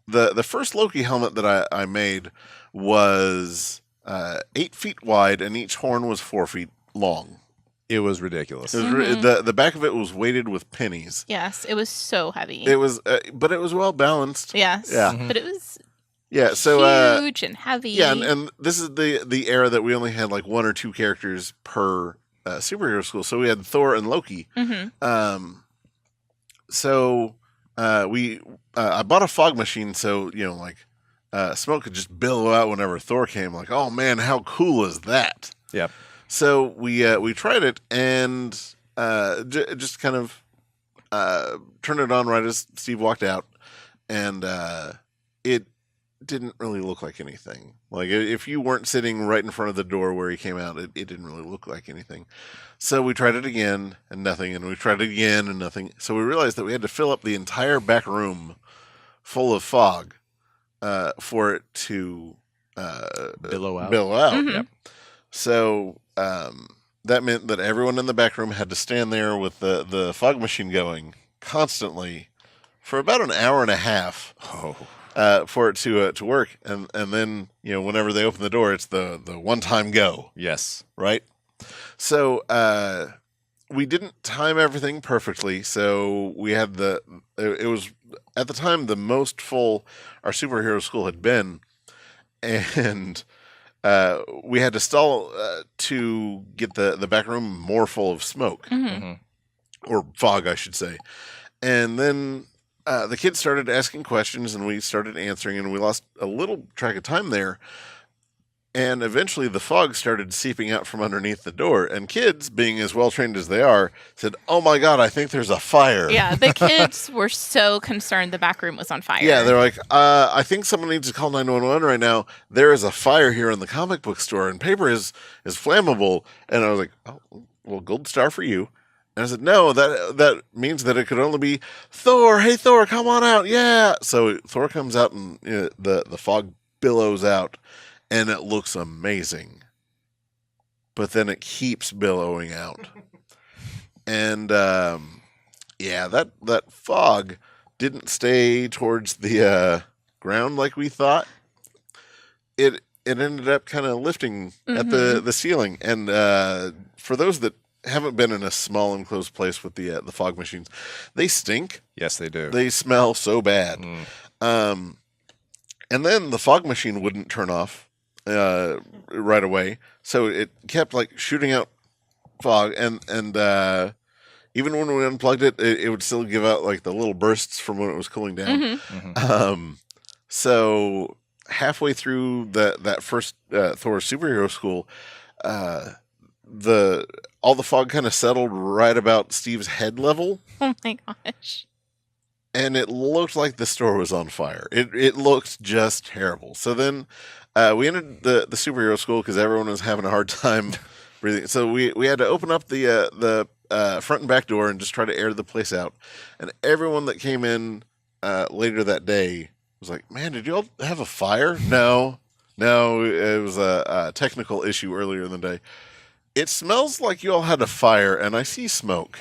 the first Loki helmet that I made was 8 feet wide, and each horn was 4 feet long. It was ridiculous. It was the back of it was weighted with pennies. Yes, it was so heavy. It was, but it was well balanced. Yes. Yeah. But it was so huge and heavy. yeah, and this is the era that we only had like 1 or 2 characters per superhero school. So we had Thor and Loki. So I bought a fog machine, so smoke could just billow out whenever Thor came. Like, oh man, how cool is that? Yep. So we tried it and just kind of turned it on right as Steve walked out, and it didn't really look like anything. Like if you weren't sitting right in front of the door where he came out, it didn't really look like anything. So we tried it again and nothing, and we tried it again and nothing. So we realized that we had to fill up the entire back room full of fog for it to Billow out. Yep. So that meant that everyone in the back room had to stand there with the fog machine going constantly for about an hour and a half for it to work. And then, whenever they open the door, it's the one-time go. Yes. Right? So we didn't time everything perfectly. So we had it was, at the time, the most full our superhero school had been. And we had to stall to get the back room more full of smoke. Or fog, I should say. And then the kids started asking questions, and we started answering, and we lost a little track of time there. And eventually the fog started seeping out from underneath the door, and kids, being as well trained as they are, said, "Oh my God, I think there's a fire." Yeah, the kids were so concerned the back room was on fire. Yeah, they're like, I think someone needs to call 911 right now. There is a fire here in the comic book store, and paper is flammable. And I was like, oh, well, gold star for you. And I said, no, that means that it could only be Thor. Hey, Thor, come on out. Yeah. So Thor comes out, and the fog billows out, and it looks amazing. But then it keeps billowing out. And that fog didn't stay towards the ground like we thought. It ended up kind of lifting at the ceiling. And for those that haven't been in a small enclosed place with the fog machines, they stink. Yes, they do. They smell so bad. And then the fog machine wouldn't turn off right away, so it kept like shooting out fog, and even when we unplugged it, it would still give out like the little bursts from when it was cooling down. So halfway through that first Thor superhero school, all the fog kind of settled right about Steve's head level. Oh my gosh. And it looked like the store was on fire. It looked just terrible. So then we entered the superhero school because everyone was having a hard time breathing. So we had to open up the front and back door and just try to air the place out. And everyone that came in later that day was like, "Man, did you all have a fire?" No, it was a technical issue earlier in the day. It smells like you all had a fire, and I see smoke.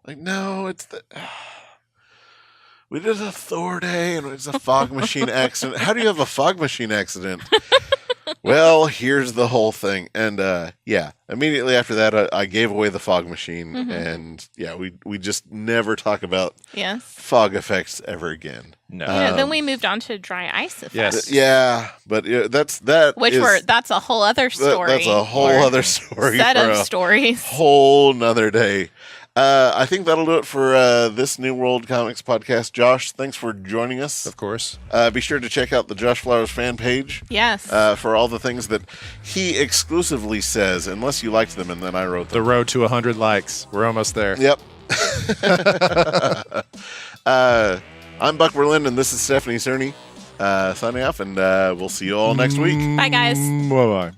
Like, no, it's we did a Thor day, and it's a fog machine accident. How do you have a fog machine accident? Well, here's the whole thing. And immediately after that, I gave away the fog machine. And we just never talk about fog effects ever again. No. Then we moved on to dry ice effects. Yes. But that's a whole other story. That's a whole other story. Set of stories. Whole nother day. I think that'll do it for this New World Comics podcast. Josh, thanks for joining us. Of course. Be sure to check out the Josh Flowers fan page. Yes. For all the things that he exclusively says, unless you liked them and then I wrote them. The road to 100 likes. We're almost there. Yep. I'm Buck Berlin, and this is Stephanie Cerny signing off, and we'll see you all next week. Bye, guys. Bye-bye.